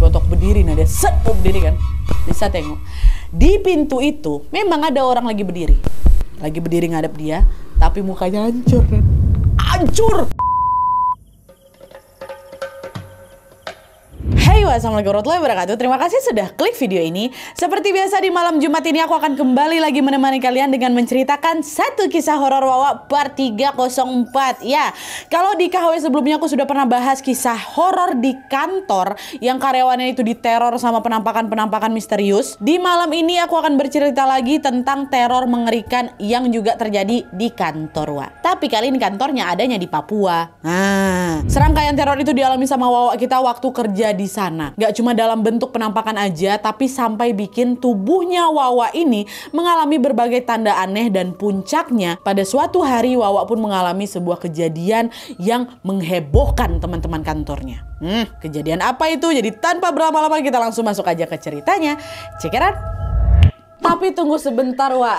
untuk berdiri. Nah dia set berdiri kan. Lisa tengok. Di pintu itu memang ada orang lagi berdiri. Lagi berdiri ngadep dia, tapi mukanya hancur. Hancur! Hey, wassalamualaikum warahmatullahi wabarakatuh. Terima kasih sudah klik video ini. Seperti biasa di malam Jumat ini aku akan kembali lagi menemani kalian dengan menceritakan satu kisah horor Wawa part 304. Ya, kalau di KHW sebelumnya aku sudah pernah bahas kisah horor di kantor yang karyawannya itu diteror sama penampakan-penampakan misterius. Di malam ini aku akan bercerita lagi tentang teror mengerikan yang juga terjadi di kantor, Wa. Tapi kali ini kantornya adanya di Papua. Nah, serangkaian teror itu dialami sama Wawa kita waktu kerja di sana. Gak cuma dalam bentuk penampakan aja, tapi sampai bikin tubuhnya Wawa ini mengalami berbagai tanda aneh, dan puncaknya pada suatu hari Wawa pun mengalami sebuah kejadian yang menghebohkan teman-teman kantornya. Kejadian apa itu? Jadi tanpa berlama-lama kita langsung masuk aja ke ceritanya. Cekeran. Tapi tunggu sebentar, Wa.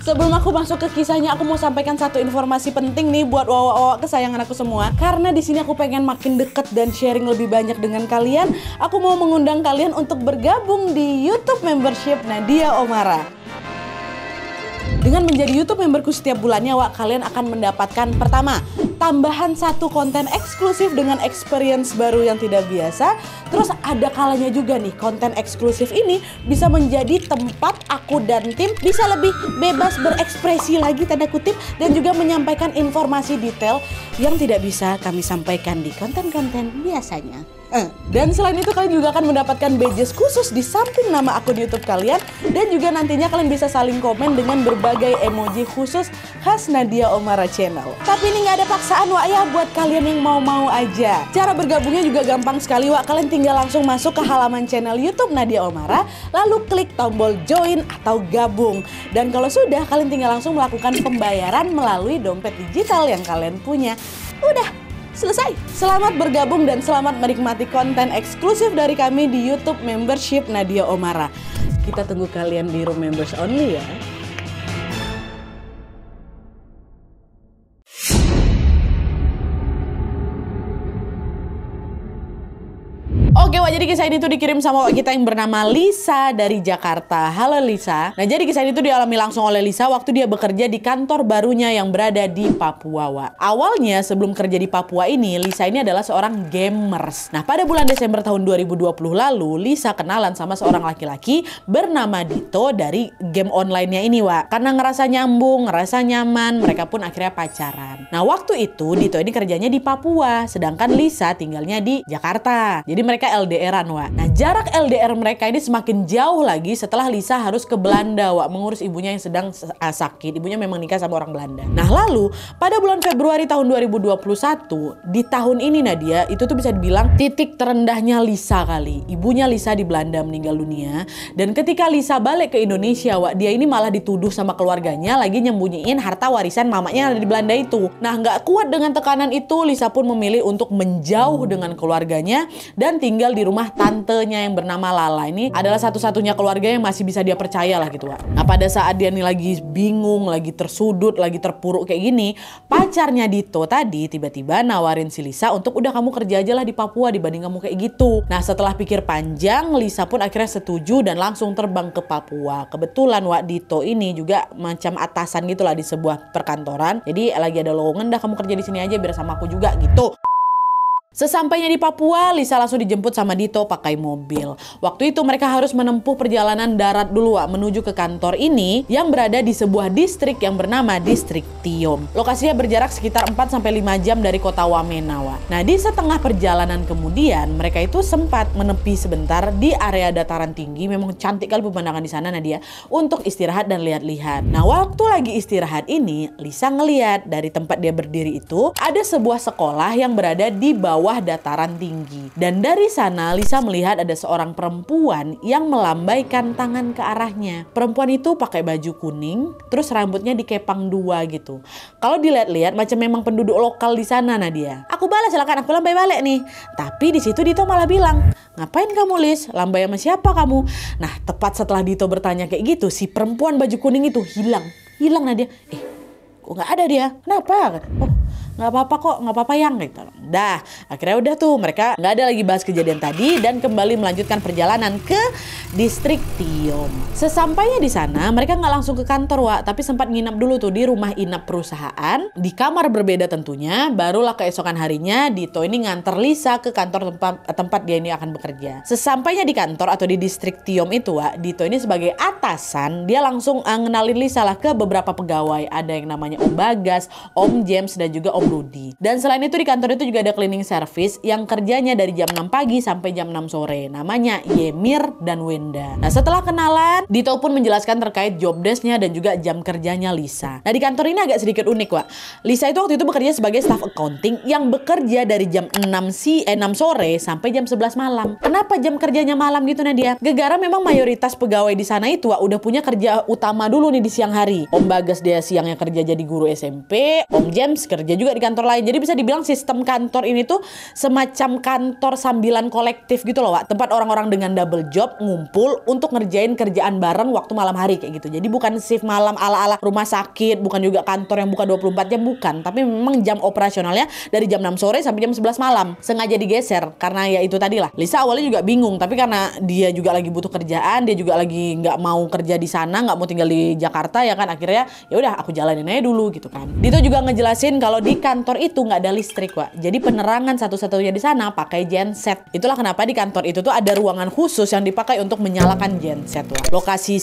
Sebelum aku masuk ke kisahnya, aku mau sampaikan satu informasi penting nih buat Wawa kesayangan aku semua. Karena di sini aku pengen makin deket dan sharing lebih banyak dengan kalian. Aku mau mengundang kalian untuk bergabung di YouTube membership Nadia Omara. Dengan menjadi YouTube memberku setiap bulannya, Wak, kalian akan mendapatkan pertama, tambahan satu konten eksklusif dengan experience baru yang tidak biasa. Terus ada kalanya juga nih, konten eksklusif ini bisa menjadi tempat aku dan tim bisa lebih bebas berekspresi lagi, tanda kutip, dan juga menyampaikan informasi detail yang tidak bisa kami sampaikan di konten-konten biasanya. Dan selain itu kalian juga akan mendapatkan badges khusus di samping nama akun YouTube kalian, dan juga nantinya kalian bisa saling komen dengan berbagai emoji khusus khas Nadia Omara Channel. Tapi ini nggak ada paksaan, Wak, ya, buat kalian yang mau-mau aja. Cara bergabungnya juga gampang sekali, Wak. Kalian tinggal langsung masuk ke halaman channel YouTube Nadia Omara, lalu klik tombol join atau gabung. Dan kalau sudah, kalian tinggal langsung melakukan pembayaran melalui dompet digital yang kalian punya. Udah selesai. Selamat bergabung dan selamat menikmati konten eksklusif dari kami di YouTube membership Nadia Omara. Kita tunggu kalian di room members only ya. Oke, Wak, jadi kisah ini tuh dikirim sama Wak kita yang bernama Lisa dari Jakarta. Halo Lisa. Nah, jadi kisah ini tuh dialami langsung oleh Lisa waktu dia bekerja di kantor barunya yang berada di Papua, Wak. Awalnya sebelum kerja di Papua ini, Lisa ini adalah seorang gamers. Nah, pada bulan Desember tahun 2020 lalu, Lisa kenalan sama seorang laki-laki bernama Dito dari game online-nya ini, Wak. Karena ngerasa nyambung, ngerasa nyaman, mereka pun akhirnya pacaran. Nah, waktu itu Dito ini kerjanya di Papua, sedangkan Lisa tinggalnya di Jakarta. Jadi mereka LDR-an, Wak. Nah, jarak LDR mereka ini semakin jauh lagi setelah Lisa harus ke Belanda, Wak, mengurus ibunya yang sedang sakit. Ibunya memang nikah sama orang Belanda. Nah, lalu pada bulan Februari tahun 2021, di tahun ini Nadia, itu tuh bisa dibilang titik terendahnya Lisa kali. Ibunya Lisa di Belanda meninggal dunia, dan ketika Lisa balik ke Indonesia, Wak, dia ini malah dituduh sama keluarganya lagi nyembunyiin harta warisan mamanya yang ada di Belanda itu. Nah, nggak kuat dengan tekanan itu, Lisa pun memilih untuk menjauh dengan keluarganya dan tinggal di rumah tantenya yang bernama Lala. Ini adalah satu-satunya keluarga yang masih bisa dia percaya lah gitu, Wak. Nah, pada saat dia nih lagi bingung, lagi tersudut, lagi terpuruk kayak gini, pacarnya Dito tadi tiba-tiba nawarin si Lisa untuk udah kamu kerja aja lah di Papua dibanding kamu kayak gitu. Nah, setelah pikir panjang, Lisa pun akhirnya setuju dan langsung terbang ke Papua. Kebetulan, Wak, Dito ini juga macam atasan gitu lah di sebuah perkantoran. Jadi lagi ada lowongan, dah kamu kerja di sini aja biar sama aku juga gitu. Sesampainya di Papua, Lisa langsung dijemput sama Dito pakai mobil. Waktu itu mereka harus menempuh perjalanan darat dulu, Wak, menuju ke kantor ini yang berada di sebuah distrik yang bernama Distrik Tiom. Lokasinya berjarak sekitar 4-5 jam dari kota Wamena, Wak. Nah, di setengah perjalanan kemudian, mereka itu sempat menepi sebentar di area dataran tinggi. Memang cantik kali pemandangan di sana, Nadia, untuk istirahat dan lihat-lihat. Nah, waktu lagi istirahat ini, Lisa ngeliat dari tempat dia berdiri itu ada sebuah sekolah yang berada di bawah dataran tinggi. Dan dari sana Lisa melihat ada seorang perempuan yang melambaikan tangan ke arahnya. Perempuan itu pakai baju kuning, terus rambutnya dikepang dua gitu. Kalau dilihat-lihat macam memang penduduk lokal di sana, Nadia. Aku balas, silakan, aku lambai balik nih. Tapi di situ Dito malah bilang, ngapain kamu, Lis? Lambai sama siapa kamu? Nah, tepat setelah Dito bertanya kayak gitu, si perempuan baju kuning itu hilang, Nadia. Kok nggak ada dia? Kenapa? Oh, nggak apa-apa kok, nggak apa-apa yang gitu. Dah, akhirnya udah tuh mereka nggak ada lagi bahas kejadian tadi dan kembali melanjutkan perjalanan ke distrik Tiom. Sesampainya di sana, mereka nggak langsung ke kantor, Wak, tapi sempat nginap dulu tuh di rumah inap perusahaan, di kamar berbeda tentunya. Barulah keesokan harinya Dito ini nganter Lisa ke kantor tempat dia ini akan bekerja. Sesampainya di kantor atau di distrik Tiom itu, Wak, Dito ini sebagai atasan, dia langsung ngenalin Lisa lah ke beberapa pegawai. Ada yang namanya Om Bagas, Om James, dan juga Om Rudy. Dan selain itu di kantor itu juga ada cleaning service yang kerjanya dari jam 6 pagi sampai jam 6 sore. Namanya Yemir dan Wenda. Nah, setelah kenalan, Dito pun menjelaskan terkait job desk-nya dan juga jam kerjanya Lisa. Nah, di kantor ini agak sedikit unik, Wak. Lisa itu waktu itu bekerja sebagai staff accounting yang bekerja dari jam 6 sore sampai jam 11 malam. Kenapa jam kerjanya malam gitu, Nadia? Gegara memang mayoritas pegawai di sana itu, Wak, udah punya kerja utama dulu nih di siang hari. Om Bagas dia siangnya kerja jadi guru SMP, Om James kerja juga di kantor lain. Jadi bisa dibilang sistem kantor ini tuh semacam kantor sambilan kolektif gitu loh, Wak. Tempat orang-orang dengan double job ngumpul untuk ngerjain kerjaan bareng waktu malam hari kayak gitu. Jadi bukan shift malam ala-ala rumah sakit, bukan juga kantor yang buka 24 jam, bukan. Tapi memang jam operasionalnya dari jam 6 sore sampai jam 11 malam. Sengaja digeser karena ya itu tadi lah. Lisa awalnya juga bingung, tapi karena dia juga lagi butuh kerjaan, dia juga lagi nggak mau kerja di sana, nggak mau tinggal di Jakarta ya kan, akhirnya ya udah aku jalanin aja dulu gitu kan. Dito juga ngejelasin kalau di kantor itu nggak ada listrik, Wak. Jadi penerangan satu-satunya di sana pakai genset. Itulah kenapa di kantor itu tuh ada ruangan khusus yang dipakai untuk menyalakan genset, Wak. Lokasi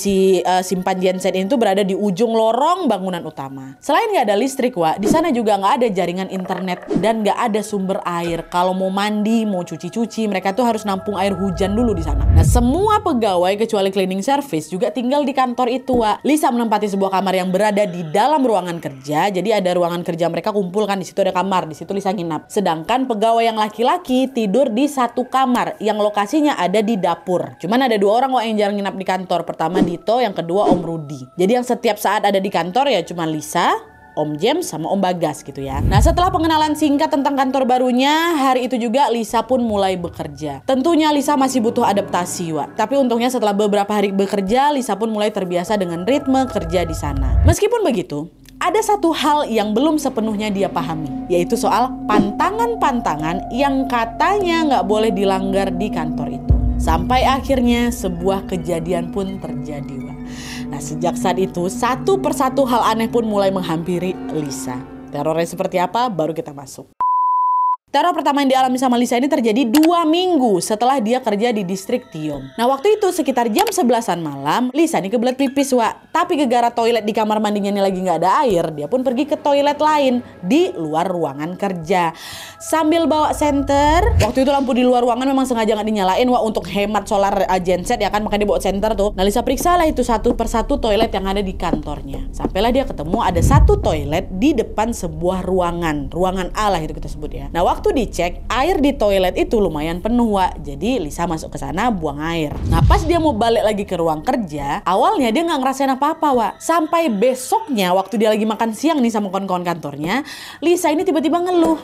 simpan genset ini tuh berada di ujung lorong bangunan utama. Selain nggak ada listrik, Wak, di sana juga nggak ada jaringan internet dan nggak ada sumber air. Kalau mau mandi, mau cuci-cuci, mereka tuh harus nampung air hujan dulu di sana. Nah, semua pegawai kecuali cleaning service juga tinggal di kantor itu, Wak. Lisa menempati sebuah kamar yang berada di dalam ruangan kerja. Jadi ada ruangan kerja mereka kumpul kan, di situ ada kamar, di situ Lisa nginap. Sedangkan pegawai yang laki-laki tidur di satu kamar yang lokasinya ada di dapur. Cuman ada dua orang, Wak, yang jarang nginap di kantor. Pertama Dito, yang kedua Om Rudy. Jadi yang setiap saat ada di kantor ya cuma Lisa, Om James sama Om Bagas gitu ya. Nah, setelah pengenalan singkat tentang kantor barunya, hari itu juga Lisa pun mulai bekerja. Tentunya Lisa masih butuh adaptasi, Wak. Tapi untungnya setelah beberapa hari bekerja, Lisa pun mulai terbiasa dengan ritme kerja di sana. Meskipun begitu, ada satu hal yang belum sepenuhnya dia pahami, yaitu soal pantangan-pantangan yang katanya nggak boleh dilanggar di kantor itu. Sampai akhirnya sebuah kejadian pun terjadi, Wak. Nah, sejak saat itu satu persatu hal aneh pun mulai menghampiri Lisa. Terornya seperti apa? Baru kita masuk. Teror pertama yang dialami sama Lisa ini terjadi 2 minggu setelah dia kerja di distrik Tiom. Nah, waktu itu sekitar jam 11-an malam, Lisa nih kebelet pipis, Wak. Tapi gegara toilet di kamar mandinya ini lagi nggak ada air, dia pun pergi ke toilet lain di luar ruangan kerja. Sambil bawa senter, waktu itu lampu di luar ruangan memang sengaja nggak dinyalain, Wak, untuk hemat solar genset ya kan, makanya dibawa senter tuh. Nah, Lisa periksa lah itu satu persatu toilet yang ada di kantornya. Sampailah dia ketemu ada satu toilet di depan sebuah ruangan A lah itu kita sebut ya. Nah, waktu dicek, air di toilet itu lumayan penuh, Wak. Jadi Lisa masuk ke sana buang air. Nah, pas dia mau balik lagi ke ruang kerja, awalnya dia nggak ngerasain apa-apa, Wak. Sampai besoknya waktu dia lagi makan siang nih sama kawan-kawan kantornya, Lisa ini tiba-tiba ngeluh.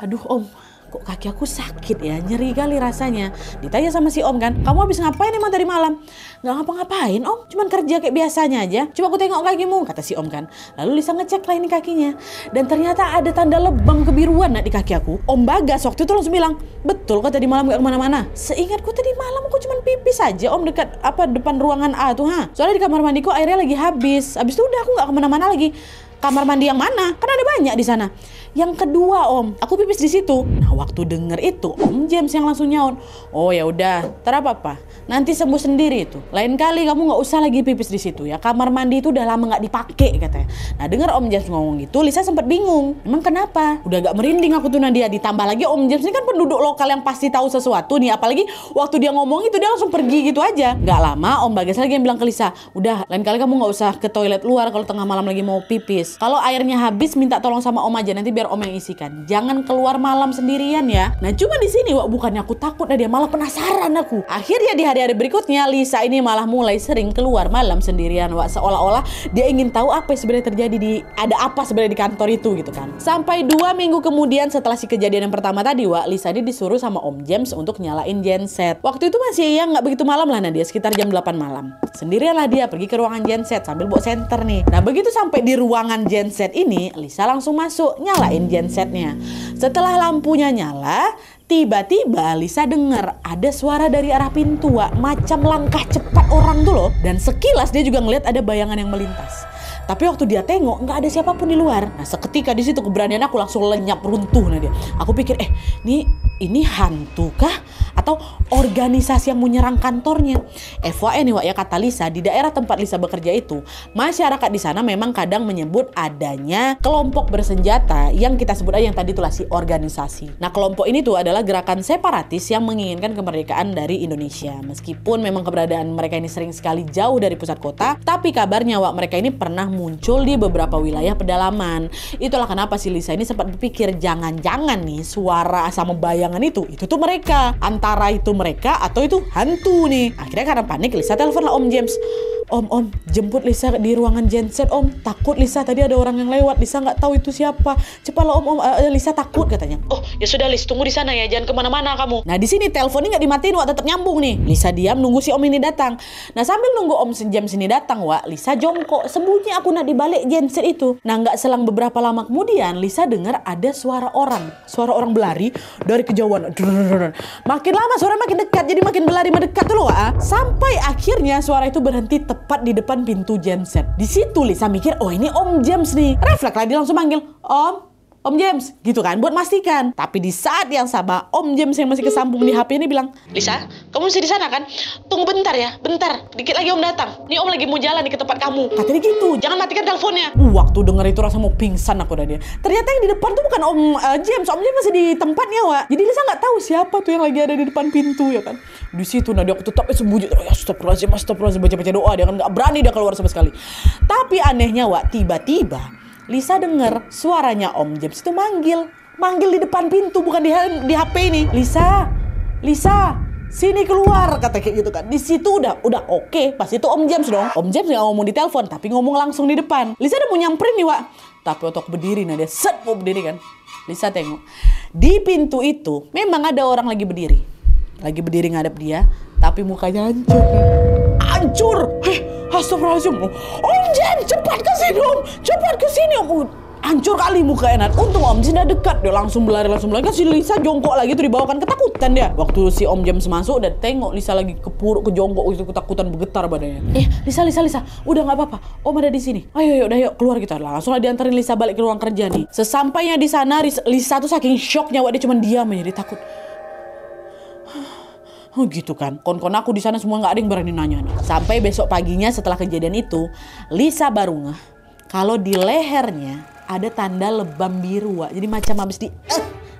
Aduh, Om, kok kaki aku sakit ya, nyeri kali rasanya. Ditanya sama si Om kan, kamu habis ngapain emang tadi malam? Nggak ngapa-ngapain, Om, cuman kerja kayak biasanya aja. Coba aku tengok kakimu, kata si Om kan. Lalu Lisa ngecek lah ini kakinya, dan ternyata ada tanda lebam kebiruan di kaki aku. Om Bagas waktu itu langsung bilang, betul kok tadi malam gak kemana-mana? Seingatku tadi malam aku cuman pipis aja, Om, dekat depan ruangan A tuh, ha. Soalnya di kamar mandiku airnya lagi habis itu udah aku nggak kemana-mana lagi. Kamar mandi yang mana? Kan ada banyak di sana. Yang kedua, Om, aku pipis di situ. Nah, waktu denger itu, Om James yang langsung nyaut. Oh ya udah, apa-apa. Nanti sembuh sendiri itu. Lain kali kamu nggak usah lagi pipis di situ ya. Kamar mandi itu udah lama nggak dipakai katanya. Nah, denger Om James ngomong gitu, Lisa sempat bingung. Emang kenapa? Udah agak merinding aku tuh Nadia. Ditambah lagi Om James ini kan penduduk lokal yang pasti tahu sesuatu nih. Apalagi waktu dia ngomong itu dia langsung pergi gitu aja. Nggak lama Om Bagas lagi yang bilang ke Lisa, udah lain kali kamu nggak usah ke toilet luar kalau tengah malam lagi mau pipis. Kalau airnya habis minta tolong sama Om aja, nanti biar Om yang isikan. Jangan keluar malam sendirian ya. Nah, cuma di sini Wak, bukannya aku takut, dia malah penasaran aku. Akhirnya di hari-hari berikutnya Lisa ini malah mulai sering keluar malam sendirian, Wak. Seolah-olah dia ingin tahu apa yang sebenarnya terjadi ada apa sebenarnya di kantor itu gitu kan. Sampai 2 minggu kemudian setelah si kejadian yang pertama tadi, Wak, Lisa ini disuruh sama Om James untuk nyalain genset. Waktu itu masih ya nggak begitu malam lah Nadia, sekitar jam 8 malam. Sendirian lah dia pergi ke ruangan genset sambil bawa senter nih. Nah, begitu sampai di ruangan genset ini, Lisa langsung masuk, nyalain nyalain gensetnya. Setelah lampunya nyala, tiba-tiba Lisa dengar ada suara dari arah pintu, Wak. Macam langkah cepat orang tuh loh. Dan sekilas dia juga ngeliat ada bayangan yang melintas. Tapi waktu dia tengok nggak ada siapapun di luar. Nah seketika di situ keberanian aku langsung lenyap runtuh. Nah dia, aku pikir ini hantu kah? Atau organisasi yang menyerang kantornya? FYI nih Wak ya, kata Lisa, di daerah tempat Lisa bekerja itu, masyarakat di sana memang kadang menyebut adanya kelompok bersenjata yang kita sebut aja yang tadi itulah si organisasi. Nah kelompok ini tuh adalah gerakan separatis yang menginginkan kemerdekaan dari Indonesia. Meskipun memang keberadaan mereka ini sering sekali jauh dari pusat kota, tapi kabarnya Wak mereka ini pernah muncul di beberapa wilayah pedalaman. Itulah kenapa si Lisa ini sempat berpikir jangan-jangan nih suara sama bayangan itu tuh mereka. Antara itu mereka atau itu hantu nih. Akhirnya karena panik Lisa telepon lah Om James. Om, jemput Lisa di ruangan genset Om. Takut Lisa, tadi ada orang yang lewat. Lisa nggak tahu itu siapa. Cepatlah Om, Lisa takut katanya. Oh ya sudah Lis, tunggu di sana ya, jangan kemana-mana kamu. Nah di sini teleponnya nggak dimatiin Wak, tetap nyambung nih. Lisa diam nunggu si Om ini datang. Nah sambil nunggu Om James ini datang Wak, Lisa jongkok sembunyi aku nak di balik genset itu. Nah nggak selang beberapa lama kemudian Lisa dengar ada suara orang berlari dari kejauhan. Makin lama suara makin dekat, jadi makin berlari mendekat tuh loh Wak. Sampai akhirnya suara itu berhenti tepat di depan pintu genset. Di situ Lisa mikir, oh ini Om James nih. Refleks lah dia langsung manggil, Om James, gitu kan, buat mastikan. Tapi di saat yang sama, Om James yang masih kesambung di HP ini bilang, Lisa, kamu masih di sana kan? Tunggu bentar ya, bentar. Dikit lagi Om datang. Nih Om lagi mau jalan nih ke tempat kamu. Katanya gitu, jangan matikan teleponnya. Waktu denger itu rasa mau pingsan aku dah dia. Ternyata yang di depan tuh bukan Om James. Om James masih di tempatnya, Wak. Jadi Lisa nggak tahu siapa tuh yang lagi ada di depan pintu ya kan. Di situ Nadia aku tetap sembunyi. Ya astagfirullahaladzim, baca-baca doa. Dia kan nggak berani dia keluar sama sekali. Tapi anehnya, Wak, tiba-tiba Lisa denger suaranya Om James itu manggil di depan pintu, bukan di HP ini. Lisa, sini keluar, kata kayak gitu kan. Di situ udah oke. Pas itu Om James dong. Om James nggak ngomong di telepon, tapi ngomong langsung di depan. Lisa udah mau nyamperin nih, Wak. Tapi waktu aku berdiri, dia set mau berdiri kan. Lisa tengok di pintu itu memang ada orang lagi berdiri ngadep dia, tapi mukanya hancur kan. Hancur. Astagfirullahaladzim. Om James, cepat ke sini Om. Cepat ke sini Om. Hancur kali mukanya. Untung Om James udah dekat. Dia langsung berlari kan si Lisa jongkok lagi tuh dibawakan ketakutan dia. Waktu si Om James masuk udah tengok Lisa lagi kejongkok itu ketakutan bergetar badannya. Lisa. Udah nggak apa-apa. Om ada di sini. Ayo keluar kita. Langsung lah diantarin Lisa balik ke ruang kerja nih. Sesampainya di sana Lisa tuh saking shocknya dia cuma diam aja, dia takut. Oh gitu kan, kon aku di sana semua nggak ada yang berani nanya nih. Sampai besok paginya setelah kejadian itu, Lisa baru ngeh kalau di lehernya ada tanda lebam biru, Wak. Jadi macam habis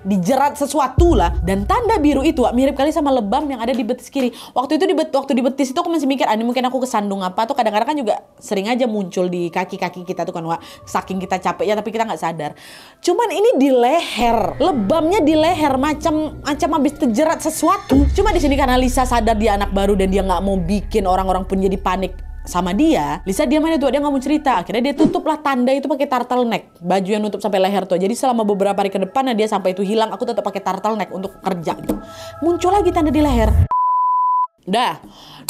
dijerat sesuatu lah. Dan tanda biru itu, Wak, mirip kali sama lebam yang ada di betis kiri. Waktu itu waktu di betis itu aku masih mikir, ini mungkin aku kesandung apa. Tuh kadang-kadang kan juga sering aja muncul di kaki-kaki kita tuh kan, Wak. Saking kita capek ya, tapi kita nggak sadar. Cuman ini di leher, lebamnya di leher macam habis terjerat sesuatu. Cuma di sini karena Lisa sadar dia anak baru dan dia nggak mau bikin orang-orang pun jadi panik sama dia, Lisa diam aja tuh, dia nggak mau cerita. Akhirnya dia tutuplah tanda itu pakai turtleneck, baju yang nutup sampai leher tuh. Jadi selama beberapa hari ke depan dia sampai itu hilang, aku tetap pakai turtleneck untuk kerja gitu. Muncul lagi tanda di leher. Dah,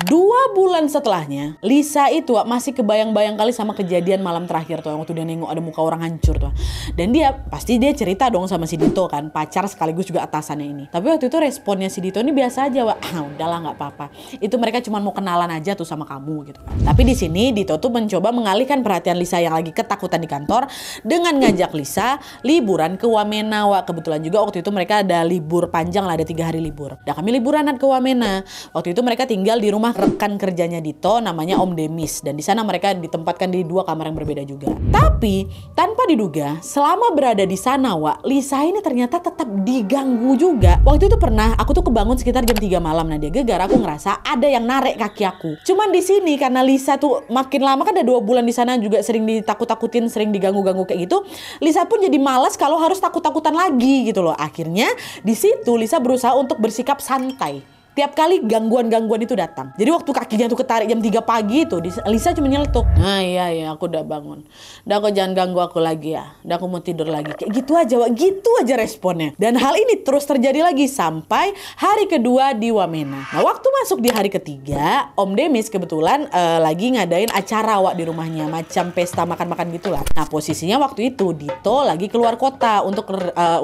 2 bulan setelahnya, Lisa itu masih kebayang-bayang kali sama kejadian malam terakhir tuh, waktu dia nengok ada muka orang hancur tuh. Dan pasti dia cerita dong sama si Dito kan, pacar sekaligus juga atasannya ini. Tapi waktu itu responnya si Dito ini biasa aja, Wak. Udahlah nggak apa-apa. Itu mereka cuma mau kenalan aja tuh sama kamu gitu kan. Tapi di sini Dito tuh mencoba mengalihkan perhatian Lisa yang lagi ketakutan di kantor dengan ngajak Lisa liburan ke Wamena, Wak. Kebetulan juga waktu itu mereka ada libur panjang lah, ada 3 hari libur. Nah kami liburan ke Wamena. Waktu itu mereka tinggal di rumah rekan kerjanya Dito namanya Om Demis, dan di sana mereka ditempatkan di 2 kamar yang berbeda juga. Tapi tanpa diduga selama berada di sana, Wak, Lisa ini ternyata tetap diganggu juga. Waktu itu pernah aku tuh kebangun sekitar jam 3 malam. Nah dia gegar, aku ngerasa ada yang narik kaki aku. Cuman di sini karena Lisa tuh makin lama kan ada 2 bulan di sana juga sering ditakut-takutin, sering diganggu-ganggu kayak gitu. Lisa pun jadi malas kalau harus takut-takutan lagi gitu loh. Akhirnya di situ Lisa berusaha untuk bersikap santai. Tiap kali gangguan-gangguan itu datang. Jadi waktu kakinya tuh ketarik jam 3 pagi itu, Lisa cuma nyeletuk. Nah iya aku udah bangun. Udah kok jangan ganggu aku lagi ya. Udah aku mau tidur lagi. Kayak gitu aja Wak, gitu aja responnya. Dan hal ini terus terjadi lagi sampai hari kedua di Wamena. Nah waktu masuk di hari ketiga, Om Demis kebetulan lagi ngadain acara Wak di rumahnya. Macam pesta makan-makan gitulah. Nah posisinya waktu itu Dito lagi keluar kota untuk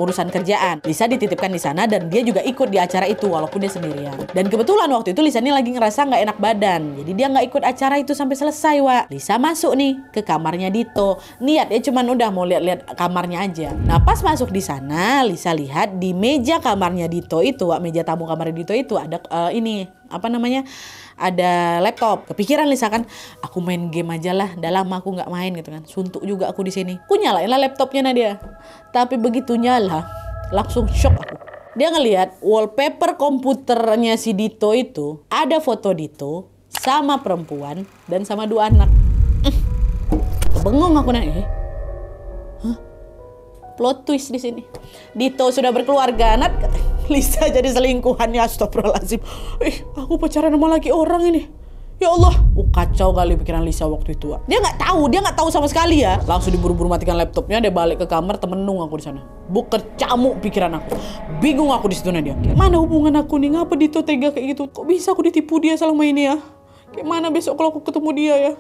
urusan kerjaan. Lisa dititipkan di sana dan dia juga ikut di acara itu walaupun dia sendirian. Dan kebetulan waktu itu Lisa ini lagi ngerasa nggak enak badan. Jadi dia nggak ikut acara itu sampai selesai Wak. Lisa masuk nih ke kamarnya Dito. Niatnya cuman udah mau lihat-lihat kamarnya aja. Nah pas masuk di sana Lisa lihat di meja kamarnya Dito itu Wak, meja tamu kamarnya Dito itu ada ini apa namanya, ada laptop. Kepikiran Lisa kan, aku main game aja lah, udah lama aku nggak main gitu kan, suntuk juga aku di sini. Aku nyalain lah laptopnya Nadia, tapi begitu nyala langsung shock aku. Dia ngelihat wallpaper komputernya si Dito itu ada foto Dito sama perempuan dan sama 2 anak. Bengong aku nanya, plot twist di sini. Dito sudah berkeluarga, Nat. Lisa jadi selingkuhannya, astagfirullahaladzim. Aku pacaran sama laki orang ini. Ya Allah, kacau kali pikiran Lisa waktu itu. Dia nggak tahu sama sekali ya. Langsung diburu-buru matikan laptopnya, dia balik ke kamar, temenung aku di sana. Berkecamuk pikiran aku. Bingung aku di situ Nadia. Kayak mana hubungan aku nih? Ngapa Dito tega kayak gitu? Kok bisa aku ditipu dia selama ini ya? Kayak mana besok kalau aku ketemu dia ya?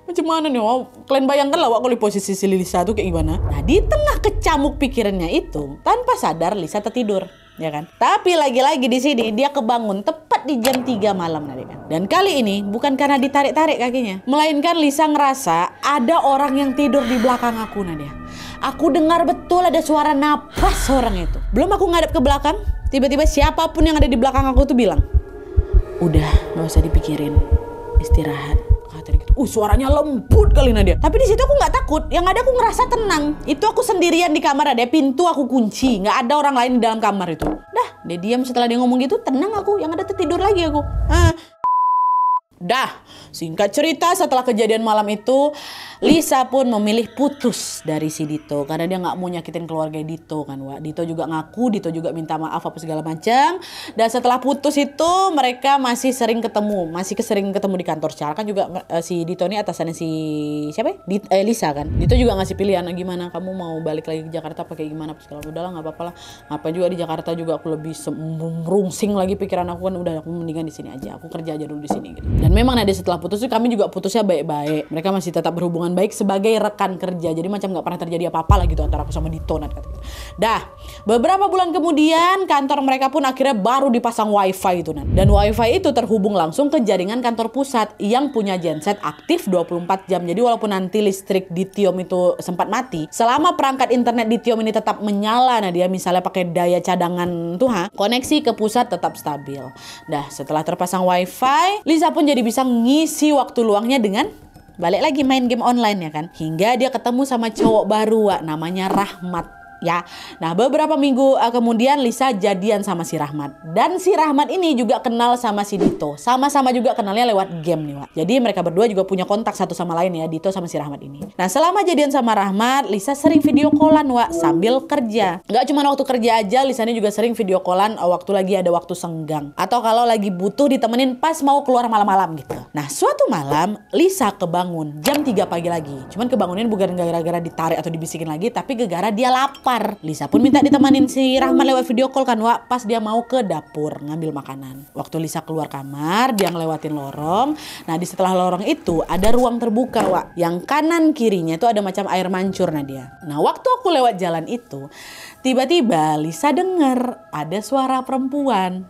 Macam mana nih? Wow, kalian bayangkan lah kalau di posisi si Lisa tuh kayak gimana? Nah, di tengah kecamuk pikirannya itu, tanpa sadar Lisa tertidur, ya kan? Tapi lagi-lagi di sini dia kebangun tepat di jam 3 malam nanti kan. Dan kali ini bukan karena ditarik-tarik kakinya, melainkan Lisa ngerasa ada orang yang tidur di belakang aku Nadia. Aku dengar betul ada suara napas orang itu. Belum aku ngadep ke belakang, tiba-tiba siapapun yang ada di belakang aku tuh bilang, "Udah, nggak usah dipikirin. Istirahat." Kata gitu. Suaranya lembut kali Nadia. Tapi di situ aku nggak takut. Yang ada aku ngerasa tenang. Itu aku sendirian di kamar ada pintu aku kunci. Nggak ada orang lain di dalam kamar itu. Dah, dia diam setelah dia ngomong gitu. Tenang aku. Yang ada tuh tidur lagi aku. Dah, singkat cerita setelah kejadian malam itu, Lisa pun memilih putus dari si Dito karena dia nggak mau nyakitin keluarga Dito kan, Wak. Dito juga ngaku, Dito juga minta maaf apa segala macam. Dan setelah putus itu mereka masih sering ketemu di kantor. Secara kan juga si Dito ini atasannya si siapa? Lisa kan. Dito juga ngasih pilihan, gimana kamu mau balik lagi ke Jakarta apa kayak gimana? Segala udahlah nggak apa-apa lah. Apa juga di Jakarta juga aku lebih merungsing lagi pikiran aku kan, udah aku mendingan di sini aja. Aku kerja aja dulu di sini gitu. Dan memang Nadia setelah putus itu kami juga putusnya baik-baik. Mereka masih tetap berhubungan baik sebagai rekan kerja. Jadi macam nggak pernah terjadi apa-apa lah gitu antara aku sama Dito. Dah, beberapa bulan kemudian kantor mereka pun akhirnya baru dipasang wifi itu. Dan wifi itu terhubung langsung ke jaringan kantor pusat yang punya genset aktif 24 jam. Jadi walaupun nanti listrik di Tiom itu sempat mati, selama perangkat internet di Tiom ini tetap menyala, Nadia misalnya pakai daya cadangan tuh, koneksi ke pusat tetap stabil. Dah, setelah terpasang wifi, Lisa pun jadi bisa ngisi waktu luangnya dengan balik lagi main game online ya kan. Hingga dia ketemu sama cowok baru, Wak, namanya Rahmat. Ya, nah beberapa minggu kemudian Lisa jadian sama si Rahmat. Dan si Rahmat ini juga kenal sama si Dito. Sama-sama juga kenalnya lewat game nih, Wak. Jadi mereka berdua juga punya kontak satu sama lain ya, Dito sama si Rahmat ini. Nah selama jadian sama Rahmat, Lisa sering video callan, Wak, sambil kerja. Gak cuma waktu kerja aja, Lisa ini juga sering video callan waktu lagi ada waktu senggang. Atau kalau lagi butuh ditemenin pas mau keluar malam-malam gitu. Nah suatu malam Lisa kebangun jam 3 pagi lagi. Cuman kebangunin bukan gara-gara ditarik atau dibisikin lagi, tapi gara-gara dia lapar. Lisa pun minta ditemanin si Rahmat lewat video call kan, Wak, pas dia mau ke dapur ngambil makanan. Waktu Lisa keluar kamar, dia ngelewatin lorong. Nah di setelah lorong itu ada ruang terbuka, Wak, yang kanan kirinya itu ada macam air mancur Nadia. Nah waktu aku lewat jalan itu, tiba-tiba Lisa dengar ada suara perempuan.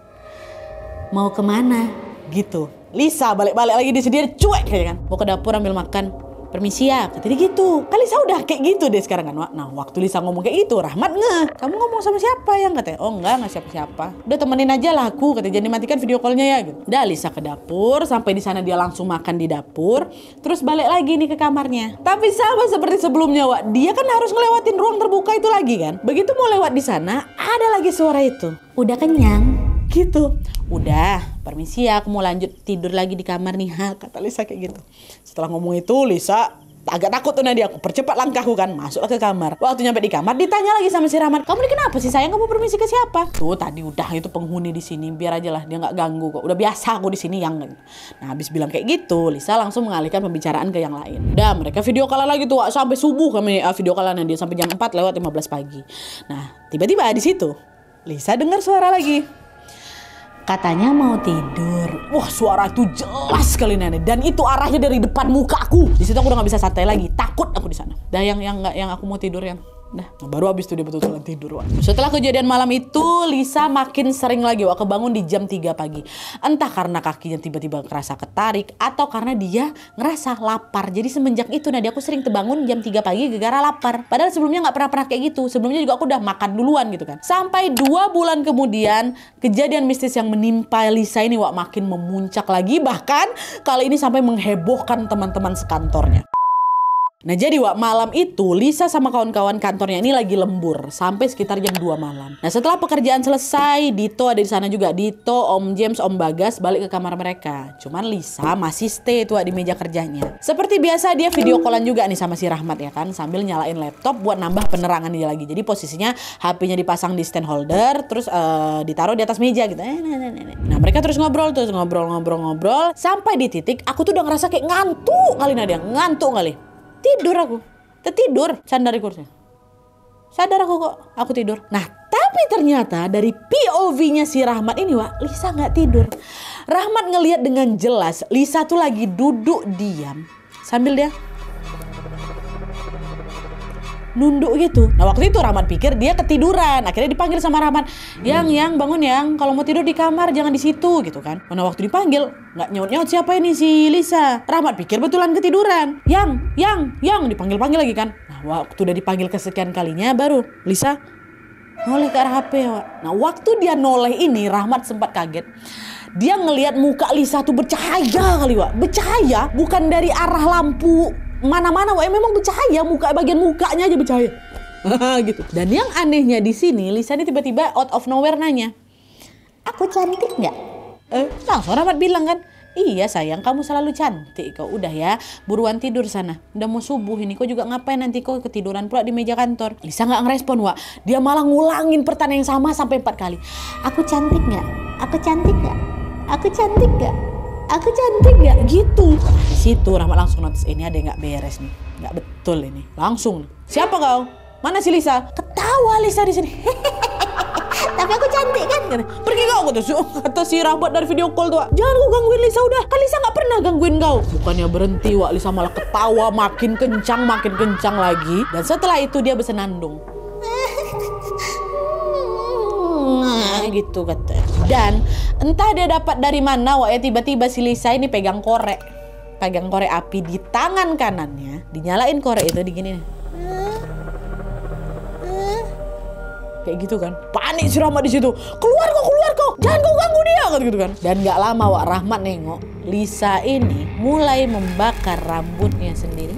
Mau kemana? Gitu. Lisa balik-balik lagi di sini, dia cuek kayaknya kan. Mau ke dapur ambil makan. Permisi ya, kata dia gitu. Kan Lisa udah kayak gitu deh sekarang kan, Wak. Nah waktu Lisa ngomong kayak gitu, Rahmat kamu ngomong sama siapa yang? Katanya, oh enggak siapa-siapa. Udah temenin aja lah aku, katanya, jangan dimatikan video callnya ya gitu. Udah Lisa ke dapur, sampai di sana dia langsung makan di dapur. Terus balik lagi nih ke kamarnya. Tapi sama seperti sebelumnya, Wak, dia kan harus ngelewatin ruang terbuka itu lagi kan. Begitu mau lewat di sana, ada lagi suara itu. Udah kenyang? Gitu. Udah, permisi ya, aku mau lanjut tidur lagi di kamar nih, kata Lisa kayak gitu. Setelah ngomong itu Lisa Agak takut tuh Nadia, aku percepat langkahku kan, masuklah ke kamar. Waktu nyampe di kamar ditanya lagi sama si Rahmat, kamu ini kenapa sih sayang, kamu permisi ke siapa? Tuh tadi udah itu penghuni di sini, biar aja lah dia nggak ganggu kok. Udah biasa aku di sini yang. Nah habis bilang kayak gitu, Lisa langsung mengalihkan pembicaraan ke yang lain. Udah mereka video callan lagi tuh sampai subuh kami video callan dia sampai jam 4:15 pagi. Nah tiba-tiba di situ Lisa dengar suara lagi. Katanya mau tidur. Wah suara itu jelas sekali Nenek. Dan itu arahnya dari depan muka aku. Di situ aku udah nggak bisa santai lagi. Takut aku di sana. Dah yang aku mau tidur yang. Nah, baru habis itu dia betul-betulan tidur. Wak. Setelah kejadian malam itu, Lisa makin sering lagi kebangun di jam 3 pagi. Entah karena kakinya tiba-tiba ngerasa ketarik atau karena dia ngerasa lapar. Jadi semenjak itu Nadia aku sering terbangun jam 3 pagi gara-gara lapar. Padahal sebelumnya nggak pernah kayak gitu. Sebelumnya juga aku udah makan duluan gitu kan. Sampai 2 bulan kemudian, kejadian mistis yang menimpa Lisa ini makin memuncak lagi. Bahkan kali ini sampai menghebohkan teman-teman sekantornya. Nah jadi malam itu Lisa sama kawan-kawan kantornya ini lagi lembur sampai sekitar jam 2 malam. Nah setelah pekerjaan selesai, Dito ada di sana juga. Dito, Om James, Om Bagas balik ke kamar mereka. Cuman Lisa masih stay tuh di meja kerjanya. Seperti biasa dia video callan juga nih sama si Rahmat ya kan, sambil nyalain laptop buat nambah penerangan dia lagi. Jadi posisinya HP-nya dipasang di stand holder, terus ditaruh di atas meja gitu. Nah mereka terus ngobrol ngobrol sampai di titik aku tuh udah ngerasa kayak ngantuk kali Nadia, ngantuk kali. Tidur aku, tertidur, sandar di kursi. Sadar aku kok, aku tidur. Nah, tapi ternyata dari POV-nya si Rahmat ini, Lisa nggak tidur. Rahmat ngelihat dengan jelas, Lisa tuh lagi duduk diam sambil dia nunduk gitu. Nah waktu itu Rahmat pikir dia ketiduran. Akhirnya dipanggil sama Rahmat, yang bangun yang, kalau mau tidur di kamar jangan di situ gitu kan. Nah waktu dipanggil nggak nyaut siapa ini si Lisa. Rahmat pikir betulan ketiduran. Yang dipanggil lagi kan. Nah waktu udah dipanggil kesekian kalinya baru Lisa noleh ke arah HP. Nah waktu dia noleh ini Rahmat sempat kaget. Dia ngelihat muka Lisa tuh bercahaya kali bercahaya bukan dari arah lampu mana-mana memang bercahaya, bagian mukanya aja bercahaya. Gitu. Dan yang anehnya di sini Lisa ini tiba-tiba out of nowhere nanya, "Aku cantik nggak?" Langsung Rahmat bilang kan, "Iya sayang, kamu selalu cantik kau. Udah ya, buruan tidur sana. Udah mau subuh ini, kau juga ngapain nanti kau ketiduran pula di meja kantor." Lisa nggak ngerespon dia malah ngulangin pertanyaan yang sama sampai 4 kali. "Aku cantik nggak? Aku cantik nggak? Aku cantik nggak? Aku cantik gak?" Gitu. Di situ Rahmat langsung notice ini ada yang nggak beres nih, nggak betul ini. Langsung, "Siapa kau? Mana si Lisa?" Ketawa Lisa di sini. "Tapi aku cantik kan?" "Pergi kau," kata si Rahmat dari video call tuh. "Jangan kau gangguin Lisa udah. Kan Lisa nggak pernah gangguin kau." Bukannya berhenti Lisa malah ketawa makin kencang lagi. Dan setelah itu dia bersenandung. Gitu kata. Dan entah dia dapat dari mana tiba-tiba si Lisa ini pegang korek api di tangan kanannya, dinyalain korek itu digini nih. Kayak gitu kan. Panik si Rahmat di situ. Keluar kau, jangan kau ganggu dia gitu kan. Dan nggak lama Rahmat nengok Lisa ini mulai membakar rambutnya sendiri.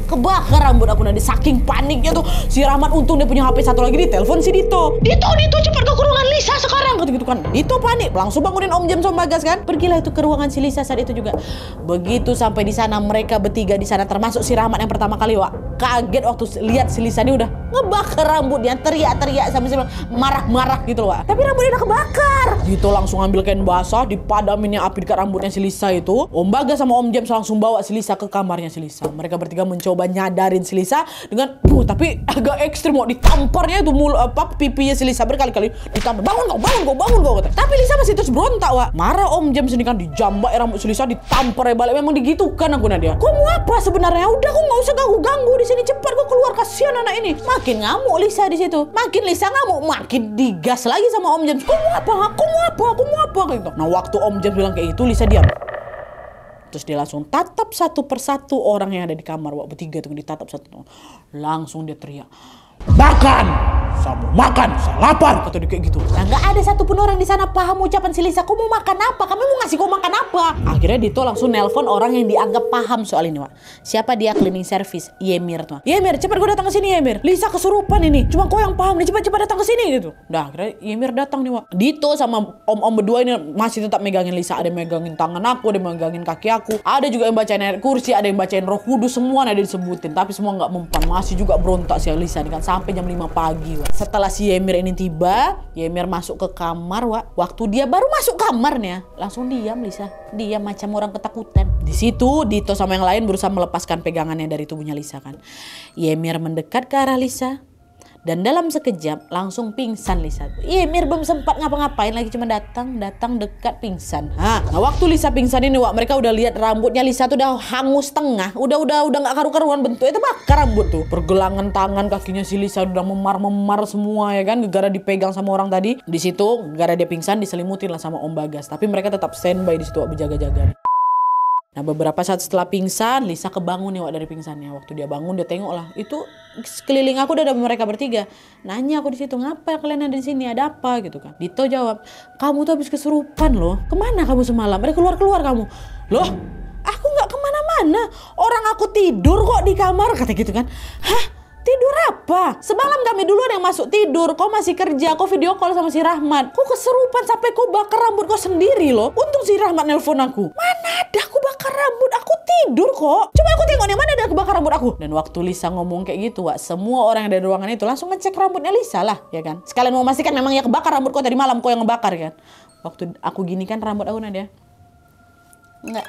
Kebakar rambut aku nanti. Saking paniknya tuh si Rahmat, untung dia punya HP satu lagi, di telepon si Dito cepat ke ruangan Lisa sekarang gitu kan. Dito panik langsung bangunin Om James, Om Bagas kan. Pergilah itu ke ruangan si Lisa saat itu juga. Begitu sampai di sana mereka bertiga di sana termasuk si Rahmat yang pertama kali kaget waktu lihat si Lisa ini udah ngebakar rambutnya, teriak-teriak sampai marah-marah gitu loh. Tapi rambutnya udah kebakar. Dito langsung ambil kain basah dipadaminnya api dekat rambutnya si Lisa itu. Om Bagas sama Om James langsung bawa si Lisa ke kamarnya si Lisa. Mereka bertiga mencoba nyadarin si Lisa dengan tapi agak ekstrim ditamparnya itu pipinya si Lisa berkali-kali ditampar. Bangun kau kata. Tapi Lisa masih terus berontak Marah Om James ini kan, dijambak rambut si Lisa, ditampar balik. Memang digitukan aku Nadia. Kau mau apa sebenarnya? Udah kau nggak usah ganggu di sini, cepat kau keluar, kasihan anak ini. Makin ngamuk Lisa di situ. Makin Lisa ngamuk, makin digas lagi sama Om James. Kau mau apa gitu. Nah waktu Om James bilang kayak gitu Lisa diam. Terus dia langsung tatap satu persatu orang yang ada di kamar. Bertiga tuh ditatap satu. Langsung dia teriak, "Bahkan saya mau makan, saya lapar. Kata dia kayak gitu. Nah nggak ada satupun orang di sana paham ucapan si Lisa. Kau mau makan apa? Kami mau ngasih kau makan apa? Akhirnya Dito langsung nelpon orang yang dianggap paham soal ini, Wak. Siapa dia? Cleaning service, Ymir tuh. Ymir, cepat kau datang ke sini Ymir. Lisa kesurupan ini. Cuma kau yang paham nih, cepat datang ke sini gitu. Nah akhirnya Ymir datang nih, Wak. Dito sama om-om berdua ini masih tetap megangin Lisa. Ada yang megangin tangan aku, ada yang megangin kaki aku. Ada juga yang bacain ayat kursi, ada yang bacain Roh Kudus, semua ada disebutin. Tapi semua nggak mempan. Masih juga berontak si Lisa ini kan sampai jam 5 pagi, Wak. Setelah si Ymir ini tiba, Ymir masuk ke kamar, Wak. Waktu dia baru masuk kamarnya, langsung diam Lisa. Diam macam orang ketakutan. Di situ Dito sama yang lain berusaha melepaskan pegangannya dari tubuhnya Lisa kan. Ymir mendekat ke arah Lisa. Dan dalam sekejap langsung pingsan Lisa. Ymir belum sempat ngapa-ngapain lagi, cuma datang dekat pingsan. Nah waktu Lisa pingsan ini, Wak, mereka udah lihat rambutnya Lisa tuh udah hangus tengah, udah nggak karu-karuan bentuknya, itu bakar rambut tuh. Pergelangan tangan kakinya si Lisa udah memar semua ya kan, gara dipegang sama orang tadi. Di situ gara dia pingsan diselimutin lah sama Om Bagas. Tapi mereka tetap standby di situ, Wak, berjaga-jaga. Nah beberapa saat setelah pingsan, Lisa kebangun nih, Wak, dari pingsannya. Waktu dia bangun dia tengok lah, itu sekeliling aku udah ada mereka bertiga. Nanya aku di situ, ngapa kalian ada di sini, ada apa gitu kan. Dito jawab, kamu tuh habis kesurupan loh. Kemana kamu semalam? Ada keluar kamu. Loh, aku nggak kemana-mana. Orang aku tidur kok di kamar, kata gitu kan. Hah? Tidur apa? Semalam kami duluan yang masuk tidur. Kau masih kerja, kau video call sama si Rahmat. Kau keserupan sampai kau bakar rambut kau sendiri loh. Untung si Rahmat nelpon aku. Mana ada aku bakar rambut? Aku tidur kok. Coba aku tengok nih, mana ada aku bakar rambut aku. Dan waktu Lisa ngomong kayak gitu, Wak, semua orang yang ada di ruangan itu langsung ngecek rambutnya Lisa lah, ya kan. Sekalian mau memastikan memang ya kebakar rambut kau tadi malam, kau yang ngebakar kan. Waktu aku gini kan rambut aku, Nadia. Enggak.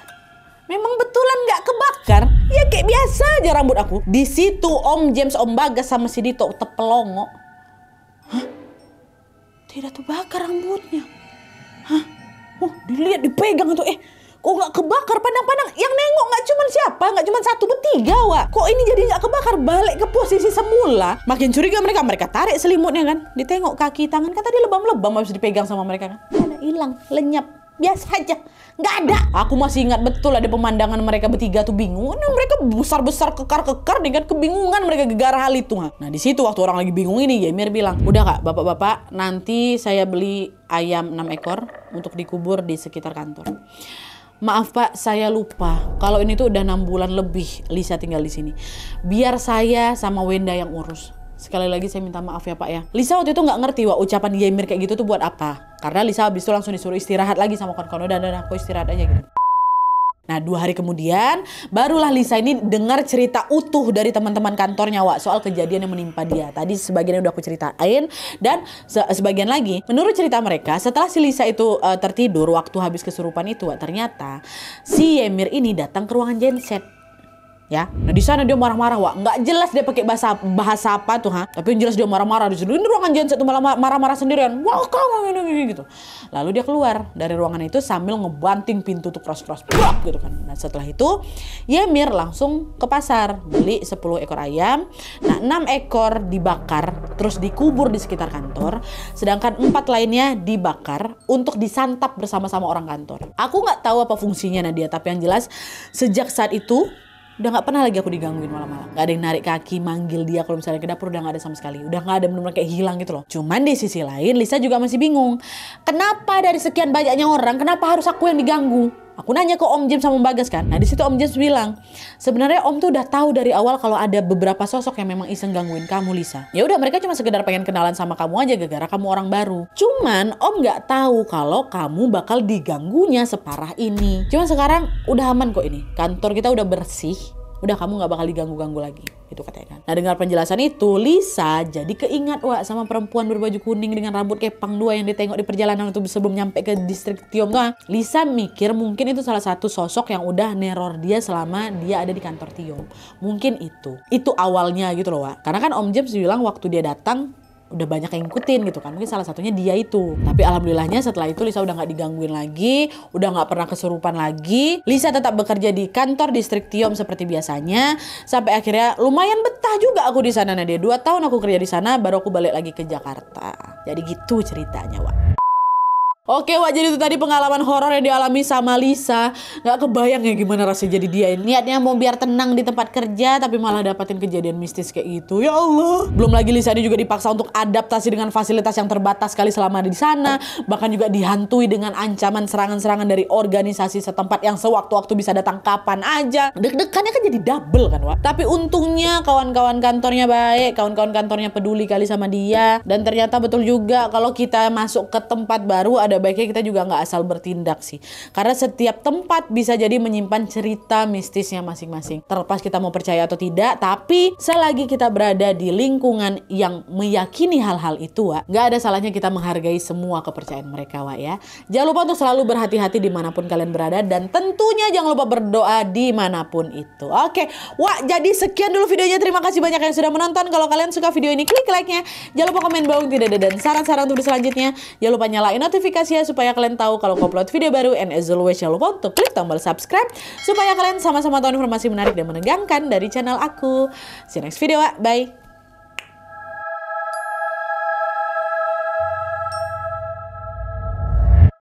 Memang betulan nggak kebakar, ya kayak biasa aja rambut aku. Di situ Om James, Om Bagas sama si Dito tepelongo. Hah? Tidak terbakar rambutnya. Hah? Oh, dilihat dipegang tuh. Kok nggak kebakar? Pandang-pandang yang nengok nggak cuma siapa, nggak cuma satu bertiga, Wak. Kok ini jadi nggak kebakar? Balik ke posisi semula. Makin curiga mereka tarik selimutnya kan. Ditengok kaki tangan, kata dia lebam-lebam habis dipegang sama mereka kan. Ada hilang, lenyap. Biasa aja, nggak ada. Aku masih ingat betul ada pemandangan mereka bertiga tuh bingung. Nah, mereka besar-besar kekar-kekar dengan kebingungan mereka gegar hal itu. Nah di situ waktu orang lagi bingung ini, Ymir bilang, udah Kak, bapak-bapak, nanti saya beli ayam 6 ekor untuk dikubur di sekitar kantor. Maaf Pak, saya lupa. Kalau ini tuh udah 6 bulan lebih Lisa tinggal di sini. Biar saya sama Wenda yang urus. Sekali lagi saya minta maaf ya Pak ya. Lisa waktu itu nggak ngerti, Wak, ucapan Ymir kayak gitu tuh buat apa. Karena Lisa habis itu langsung disuruh istirahat lagi sama kawan-kawan. Udah, aku istirahat aja gitu. Nah 2 hari kemudian barulah Lisa ini dengar cerita utuh dari teman-teman kantornya, Wak, soal kejadian yang menimpa dia. Tadi sebagian udah aku ceritain dan sebagian lagi menurut cerita mereka setelah si Lisa itu tertidur waktu habis kesurupan itu, Wak, ternyata si Ymir ini datang ke ruangan genset. Ya, nah di sana dia marah-marah, Wak. Nggak jelas dia pakai bahasa apa tuh, ha? Tapi yang jelas dia marah-marah di situ. Ini ruangan genset tuh malah marah-marah sendirian. Wah, kamu ini gitu. Lalu dia keluar dari ruangan itu sambil ngebanting pintu tuh keras-keras, gitu kan. Nah setelah itu Ymir langsung ke pasar beli 10 ekor ayam. Nah 6 ekor dibakar terus dikubur di sekitar kantor. Sedangkan 4 lainnya dibakar untuk disantap bersama-sama orang kantor. Aku nggak tahu apa fungsinya Nadia, tapi yang jelas sejak saat itu udah gak pernah lagi aku digangguin malam-malam. Gak ada yang narik kaki, manggil dia kalau misalnya ke dapur, udah gak ada sama sekali. Udah gak ada, bener-bener kayak hilang gitu loh. Cuman di sisi lain, Lisa juga masih bingung. Kenapa dari sekian banyaknya orang, kenapa harus aku yang diganggu? Aku nanya ke Om James sama Om Bagas kan. Nah di situ Om James bilang, sebenarnya Om tuh udah tahu dari awal kalau ada beberapa sosok yang memang iseng gangguin kamu, Lisa. Ya udah, mereka cuma sekedar pengen kenalan sama kamu aja gara-gara kamu orang baru. Cuman Om nggak tahu kalau kamu bakal diganggunya separah ini. Cuman sekarang udah aman kok ini. Kantor kita udah bersih. Udah, kamu gak bakal diganggu-ganggu lagi. Itu katanya kan. Nah dengar penjelasan itu, Lisa jadi keingat, Wak, sama perempuan berbaju kuning dengan rambut kepang 2 yang ditengok di perjalanan itu sebelum nyampe ke distrik Tiong. Lisa mikir mungkin itu salah satu sosok yang udah neror dia selama dia ada di kantor Tiong. Mungkin itu awalnya gitu loh, Wak. Karena kan Om James bilang waktu dia datang udah banyak yang ngikutin gitu kan. Mungkin salah satunya dia itu. Tapi alhamdulillahnya setelah itu Lisa udah gak digangguin lagi. Udah gak pernah kesurupan lagi. Lisa tetap bekerja di kantor distrik Tiom seperti biasanya. Sampai akhirnya lumayan betah juga aku di sana. Nah dia 2 tahun aku kerja di sana, baru aku balik lagi ke Jakarta. Jadi gitu ceritanya, Wak. Oke, Wak, jadi itu tadi pengalaman horor yang dialami sama Lisa. Nggak kebayang ya gimana rasanya jadi dia ini. Niatnya mau biar tenang di tempat kerja, tapi malah dapatin kejadian mistis kayak gitu. Ya Allah. Belum lagi Lisa ini juga dipaksa untuk adaptasi dengan fasilitas yang terbatas sekali selama di sana. Bahkan juga dihantui dengan ancaman serangan-serangan dari organisasi setempat yang sewaktu-waktu bisa datang kapan aja. Deg-degannya kan jadi double kan, Wak. Tapi untungnya kawan-kawan kantornya baik, kawan-kawan kantornya peduli kali sama dia. Dan ternyata betul juga kalau kita masuk ke tempat baru ada baiknya kita juga nggak asal bertindak sih. Karena setiap tempat bisa jadi menyimpan cerita mistisnya masing-masing. Terlepas kita mau percaya atau tidak, tapi selagi kita berada di lingkungan yang meyakini hal-hal itu, Wak, nggak ada salahnya kita menghargai semua kepercayaan mereka, Wak, ya. Jangan lupa untuk selalu berhati-hati dimanapun kalian berada, dan tentunya jangan lupa berdoa dimanapun itu. Oke, Wak, jadi sekian dulu videonya. Terima kasih banyak yang sudah menonton. Kalau kalian suka video ini, klik like-nya. Jangan lupa komen bawah tidak ada dan saran-saran untuk selanjutnya. Jangan lupa nyalain notifikasi supaya kalian tahu kalau aku upload video baru, and as always jangan lupa untuk klik tombol subscribe supaya kalian sama-sama tahu informasi menarik dan menegangkan dari channel aku. See you next video, Wak. Bye.